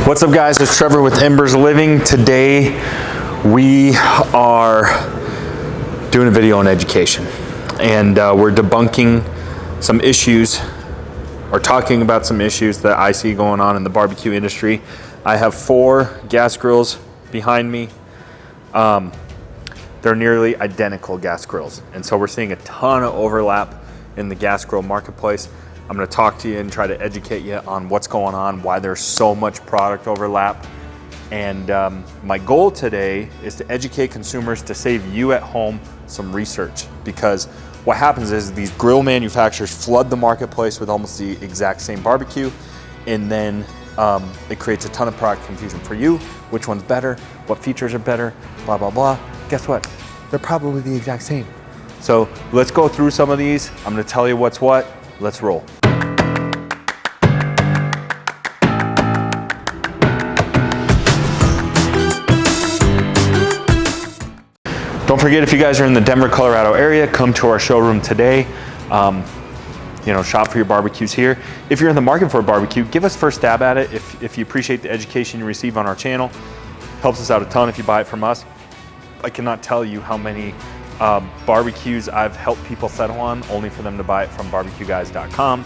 What's up, guys? It's Trevor with Embers Living. Today we are doing a video on education, and we're debunking some issues or talking about some issues that I see going on in the barbecue industry. I have 4 gas grills behind me. They're nearly identical gas grills, and so we're seeing a ton of overlap in the gas grill marketplace. I'm going to talk to you and try to educate you on what's going on, why there's so much product overlap. And my goal today is to educate consumers to save you at home some research, because what happens is these grill manufacturers flood the marketplace with almost the exact same barbecue, and then it creates a ton of product confusion for you. Which one's better? What features are better? Blah, blah, blah. Guess what? They're probably the exact same. So let's go through some of these. I'm going to tell you what's what. Let's roll. Don't forget, if you guys are in the Denver, Colorado area, come to our showroom today. Shop for your barbecues here. If you're in the market for a barbecue, give us first stab at it. If you appreciate the education you receive on our channel, helps us out a ton if you buy it from us. I cannot tell you how many barbecues I've helped people settle on only for them to buy it from barbecueguys.com.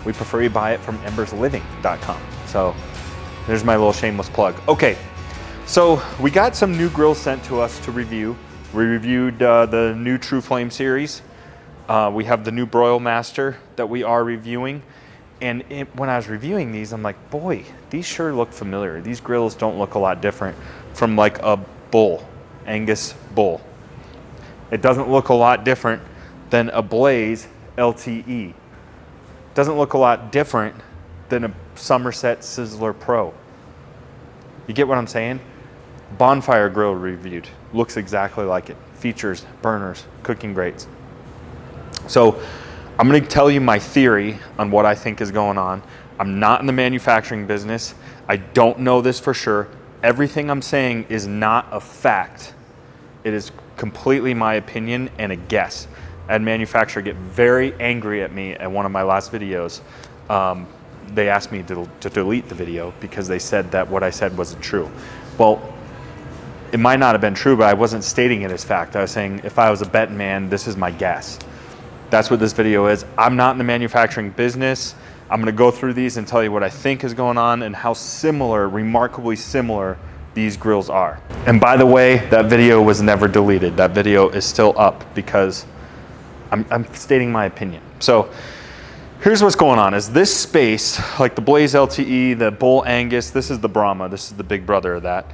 We prefer you buy it from embersliving.com. So there's my little shameless plug. Okay, so we got some new grills sent to us to review. We reviewed the new True Flame series. We have the new Broil Master that we are reviewing. And when I was reviewing these, I'm like, boy, these sure look familiar. These grills don't look a lot different from like a bull, Angus bull. It doesn't look a lot different than a Blaze LTE. Doesn't look a lot different than a Somerset Sizzler Pro. You get what I'm saying? Bonfire grill reviewed. Looks exactly like it. Features, burners, cooking grates. So I'm going to tell you my theory on what I think is going on. I'm not in the manufacturing business. I don't know this for sure. Everything I'm saying is not a fact. It is completely my opinion and a guess. I had a manufacturer get very angry at me at one of my last videos. They asked me to delete the video because they said that what I said wasn't true. Well, it might not have been true, but I wasn't stating it as fact. I was saying, if I was a betting man, this is my guess. That's what this video is. I'm not in the manufacturing business. I'm gonna go through these and tell you what I think is going on and how similar, remarkably similar, these grills are. And by the way, that video was never deleted. That video is still up because I'm stating my opinion. So here's what's going on. Is this space, like the Blaze LTE, the Bull Angus, this is the Brahma, this is the big brother of that.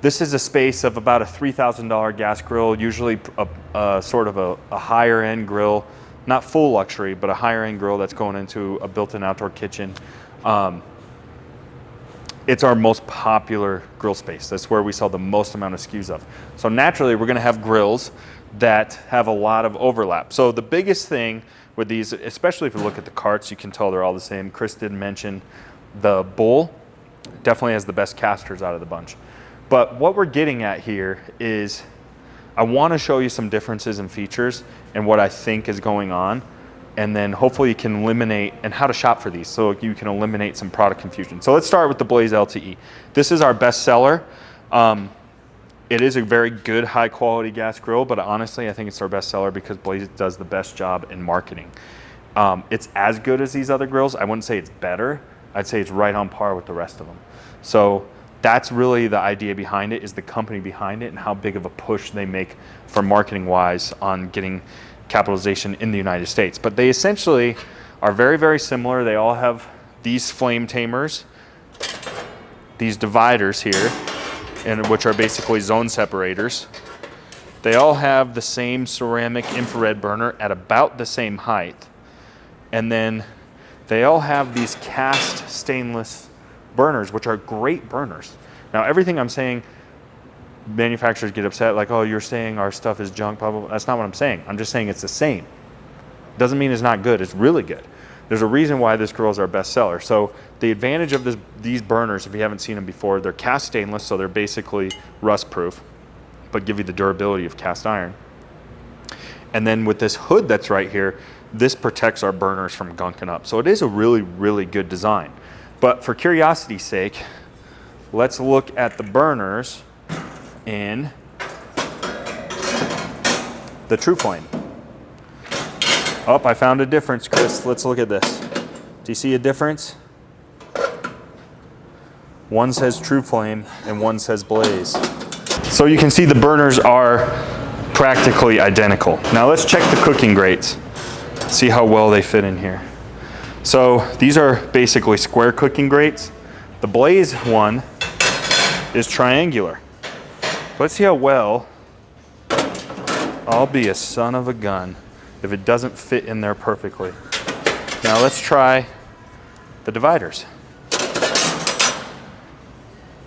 This is a space of about a $3,000 gas grill, usually a sort of a higher end grill, not full luxury, but a higher end grill that's going into a built-in outdoor kitchen. It's our most popular grill space. That's where we sell the most amount of SKUs of. So naturally, we're gonna have grills that have a lot of overlap. So the biggest thing with these, especially if you look at the carts, you can tell they're all the same. Chris did mention the Bull definitely has the best casters out of the bunch. But what we're getting at here is I wanna show you some differences in features and what I think is going on. And then hopefully you can eliminate, and how to shop for these, so you can eliminate some product confusion. So let's start with the Blaze LTE. This is our best seller. It is a very good, high quality gas grill, but honestly, I think it's our best seller because Blaze does the best job in marketing. It's as good as these other grills. I wouldn't say it's better. I'd say it's right on par with the rest of them. So that's really the idea behind it, is the company behind it and how big of a push they make for marketing wise on getting capitalization in the United States. But they essentially are very, very similar. They all have these flame tamers, these dividers here, and which are basically zone separators. They all have the same ceramic infrared burner at about the same height. And then they all have these cast stainless burners, which are great burners. Now, everything I'm saying, manufacturers get upset, like, oh, you're saying our stuff is junk, blah, blah, blah. That's not what I'm saying. I'm just saying it's the same. Doesn't mean it's not good. It's really good. There's a reason why this grill is our best seller. So the advantage of these burners, if you haven't seen them before, they're cast stainless, so they're basically rust proof, but give you the durability of cast iron. And then with this hood that's right here, this protects our burners from gunking up. So it is a really, really good design. But for curiosity's sake, let's look at the burners in the True Flame. Oh, I found a difference, Chris. Let's look at this. Do you see a difference? One says True Flame and one says Blaze. So you can see the burners are practically identical. Now let's check the cooking grates. See how well they fit in here. So these are basically square cooking grates. The Blaze one is triangular. Let's see how well. I'll be a son of a gun if it doesn't fit in there perfectly. Now let's try the dividers.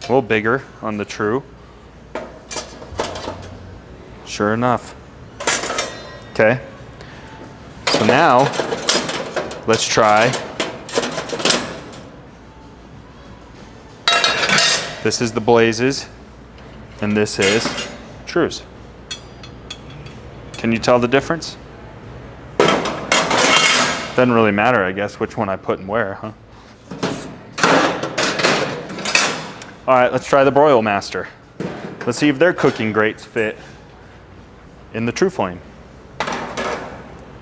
A little bigger on the True. Sure enough. Okay. So now let's try. This is the Blazes and this is Trues. Can you tell the difference? Doesn't really matter, I guess, which one I put and where, huh? All right, let's try the Broil Master. Let's see if their cooking grates fit in the True Flame.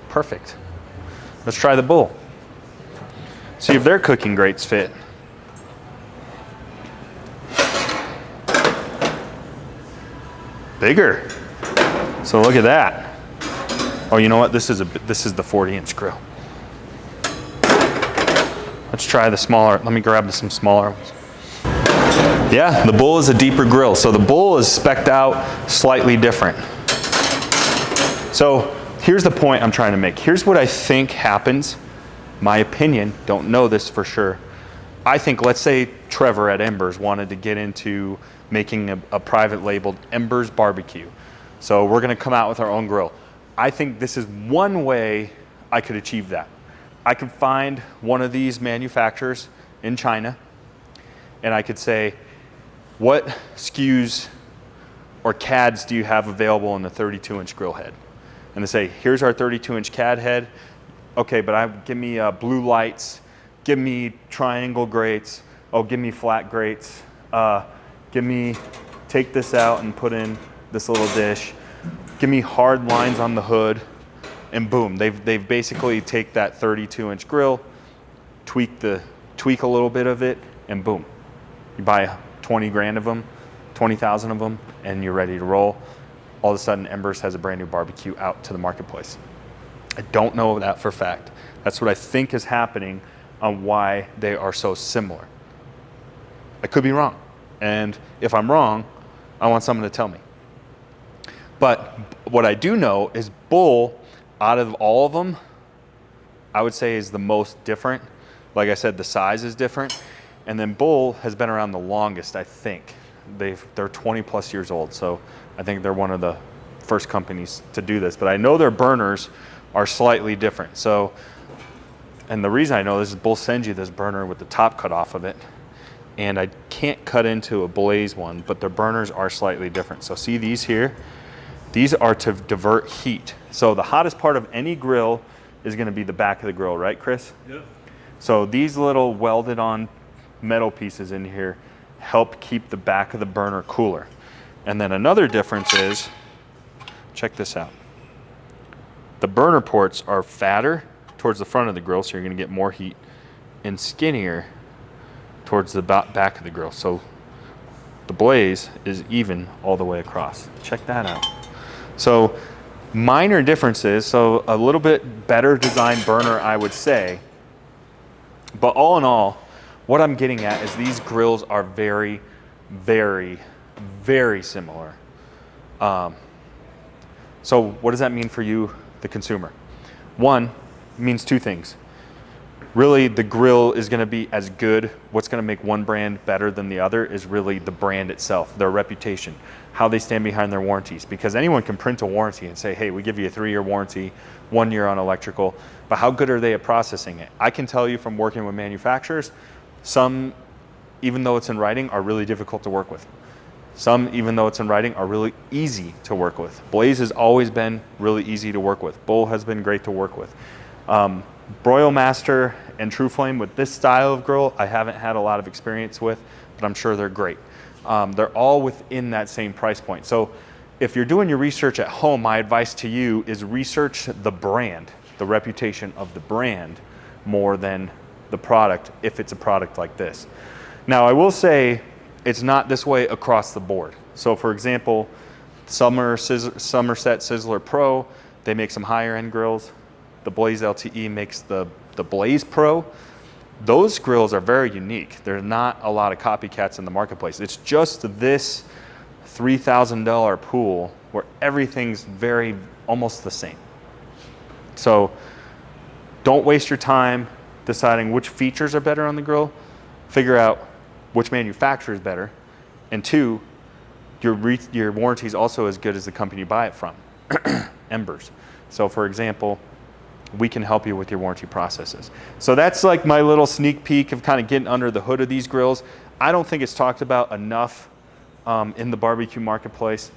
Perfect. Let's try the Bull. See if their cooking grates fit. Bigger. So look at that. Oh, you know what? This is the 40-inch grill. Let's try the smaller. Let me grab some smaller ones. Yeah, the Bull is a deeper grill. So the Bull is spec'd out slightly different. So here's the point I'm trying to make. Here's what I think happens. My opinion, don't know this for sure. I think, let's say Trevor at Embers wanted to get into making a private labeled Embers barbecue. So we're gonna come out with our own grill. I think this is one way I could achieve that. I could find one of these manufacturers in China and I could say, what SKUs or CADs do you have available in the 32-inch grill head? And they say, here's our 32-inch CAD head. Okay, but give me blue lights, give me triangle grates, oh, give me flat grates, take this out and put in this little dish, give me hard lines on the hood, and boom, they've basically take that 32-inch grill, tweak a little bit of it, and boom. You buy 20 grand of them, 20,000 of them, and you're ready to roll. All of a sudden, Embers has a brand new barbecue out to the marketplace. I don't know that for a fact. That's what I think is happening on why they are so similar. I could be wrong. And if I'm wrong, I want someone to tell me. But what I do know is Bull, out of all of them, I would say is the most different. Like I said, the size is different. And then Bull has been around the longest, I think. They're 20 plus years old, so I think they're one of the first companies to do this. But I know their burners are slightly different. So, and the reason I know this is Bull sends you this burner with the top cut off of it. And I can't cut into a Blaze one, but their burners are slightly different. So see these here? These are to divert heat. So the hottest part of any grill is gonna be the back of the grill, right, Chris? Yep. So these little welded on metal pieces in here help keep the back of the burner cooler. And then another difference is, check this out. The burner ports are fatter towards the front of the grill, so you're gonna get more heat, and skinnier towards the back of the grill. So the Blaze is even all the way across. Check that out. So minor differences, so a little bit better designed burner, I would say. But all in all, what I'm getting at is these grills are very, very, very similar. So what does that mean for you, the consumer? One, it means two things. Really, the grill is gonna be as good. What's gonna make one brand better than the other is really the brand itself, their reputation, how they stand behind their warranties. Because anyone can print a warranty and say, hey, we give you a 3-year warranty, 1 year on electrical, but how good are they at processing it? I can tell you from working with manufacturers, some, even though it's in writing, are really difficult to work with. Some, even though it's in writing, are really easy to work with. Blaze has always been really easy to work with. Bull has been great to work with. Broil Master and True Flame with this style of grill, I haven't had a lot of experience with, but I'm sure they're great. They're all within that same price point. So if you're doing your research at home, my advice to you is research the brand, the reputation of the brand, more than the product, if it's a product like this. Now, I will say it's not this way across the board. So for example, Somerset Sizzler Pro, they make some higher end grills. The Blaze LTE makes the Blaze Pro. Those grills are very unique. There's not a lot of copycats in the marketplace. It's just this $3,000 pool where everything's very almost the same. So don't waste your time deciding which features are better on the grill. Figure out which manufacturer is better. And two, your warranty is also as good as the company you buy it from, Embers. So for example, we can help you with your warranty processes. So that's like my little sneak peek of kind of getting under the hood of these grills. I don't think it's talked about enough in the barbecue marketplace.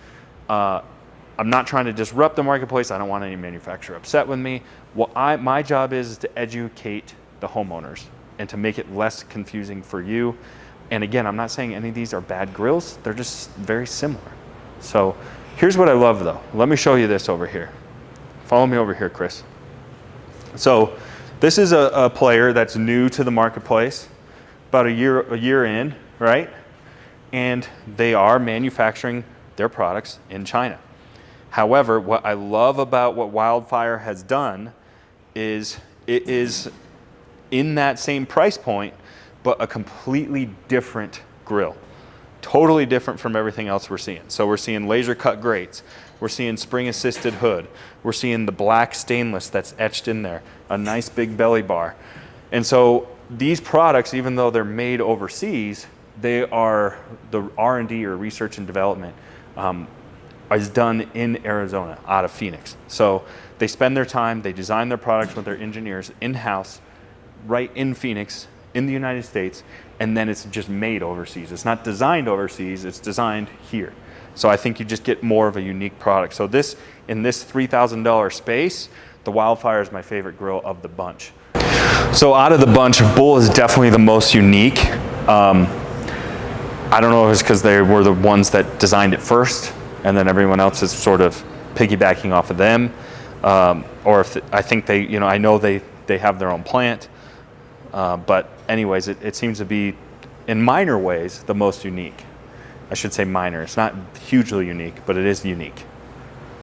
I'm not trying to disrupt the marketplace. I don't want any manufacturer upset with me. What my job is to educate the homeowners and to make it less confusing for you. And again, I'm not saying any of these are bad grills. They're just very similar. So here's what I love though. Let me show you this over here. Follow me over here, Chris. So this is a player that's new to the marketplace, about a year in, right? And they are manufacturing their products in China. However, what I love about what Wildfire has done is it is in that same price point, but a completely different grill. Totally different from everything else we're seeing. So we're seeing laser cut grates. We're seeing spring assisted hood. We're seeing the black stainless that's etched in there, a nice big belly bar. And so these products, even though they're made overseas, they are the R&D or research and development is done in Arizona, out of Phoenix. So they spend their time, they design their products with their engineers in-house, right in Phoenix, in the United States, and then it's just made overseas. It's not designed overseas, it's designed here. So I think you just get more of a unique product. So this, in this $3,000 space, the Wildfire is my favorite grill of the bunch. So out of the bunch, Bull is definitely the most unique. I don't know if it's because they were the ones that designed it first, and then everyone else is sort of piggybacking off of them, or if I think they, you know, I know they have their own plant, but anyways, it seems to be, in minor ways, the most unique. I should say minor. It's not hugely unique, but it is unique.